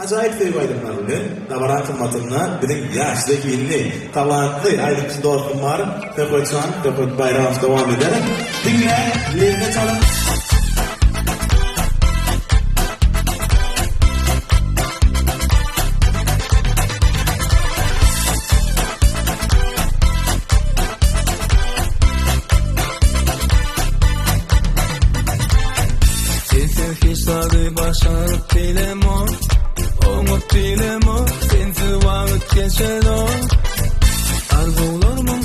acayip sevgi aydınlarını, Navaran kımmatına bizim yaşlı, yeni, talantlı aydınçı dostum var. Köpöçan, Köpöç Bayramı devam eder. Dinle, yerine çalın. Hisleri başarıp dilemo Umut dilemo Sensiz vakit geçer o Arzular mı